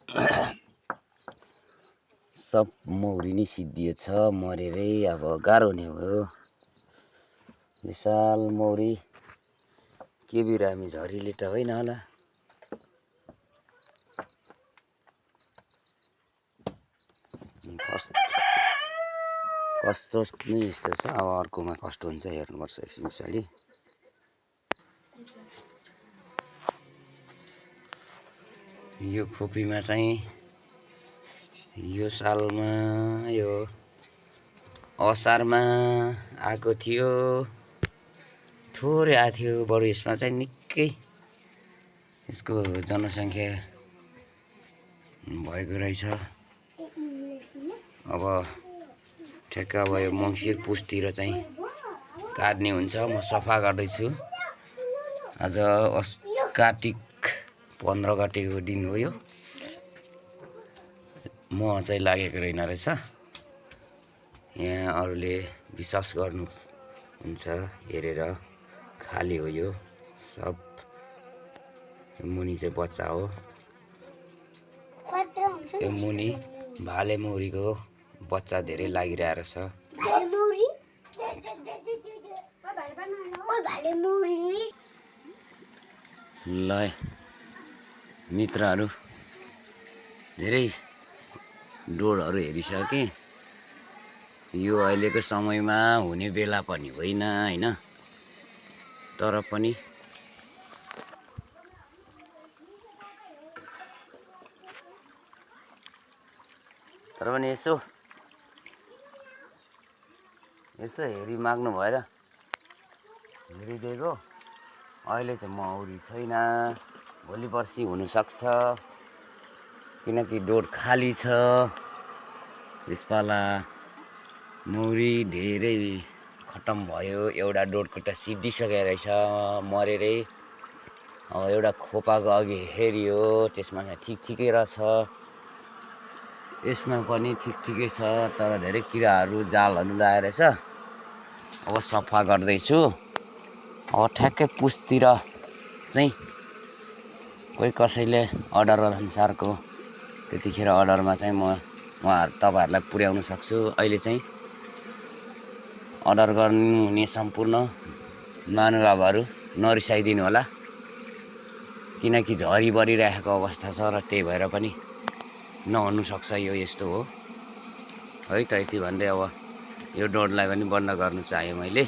सब मौरी नै सिद्धिएछ मरेरै। अब गाह्रो हुने भयो। विशाल मौरी के बिरामी झरीले त होइन होला। कस्तो नै यस्तो छ। अब अर्कोमा कस्तो हुन्छ हेर्नुपर्छ एकछिन पछाडि। यो खोपीमा चाहिँ यो सालमा यो असारमा आएको थियो। थोरै आएको थियो। बरु यसमा चाहिँ निकै यसको जनसङ्ख्या भएको रहेछ। अब ठ्याक्क अब यो मङ्सिर पुसतिर चाहिँ काट्ने हुन्छ। म सफा गर्दैछु। आज कार्तिक 15 गतेको दिन हो यो। मह चाहिँ लागेको रहेन रहेछ। यहाँ अरूले विश्वास गर्नु हुन्छ हेरेर। खाली हो यो सब। मुनि चाहिँ बच्चा हो। यो मुनि भाले मौरीको बच्चा धेरै लागिरहेको छ। ल मित्रहरू धेरै डोडहरू हेरिसके। यो अहिलेको समयमा हुने बेला पनि होइन हैन। तर पनि यसो हेरिमाग्नु भएर हेरिदिएको। अहिले चाहिँ मौरी छैन। भोलि पर्सि हुनसक्छ किनकि डोड खाली छ। यसपाला मौरी धेरै खतम भयो। एउटा डोडको त सिद्धिसकेको रहेछ मरेरै। अब एउटा खोपाको अघि हेरियो त्यसमा चाहिँ ठिकै रहेछ। यसमा पनि ठिकै छ। तर धेरै किराहरू जालहरू लगाएर रहेछ। अब सफा गर्दैछु। अब ठ्याक्कै पुसतिर चाहिँ कोही कसैले अर्डर अनुसारको त्यतिखेर अर्डरमा चाहिँ तपाईँहरूलाई पुर्याउन सक्छु। अहिले चाहिँ अर्डर गर्नुहुने सम्पूर्ण महानुभावहरू नरिसाइदिनु होला। किनकि झरी बढिरहेको अवस्था छ र त्यही भएर पनि नहुनु सक्छ। यो यस्तो हो है त। यति भन्दै अब यो डोडलाई पनि बन्द गर्नु चाहेँ मैले।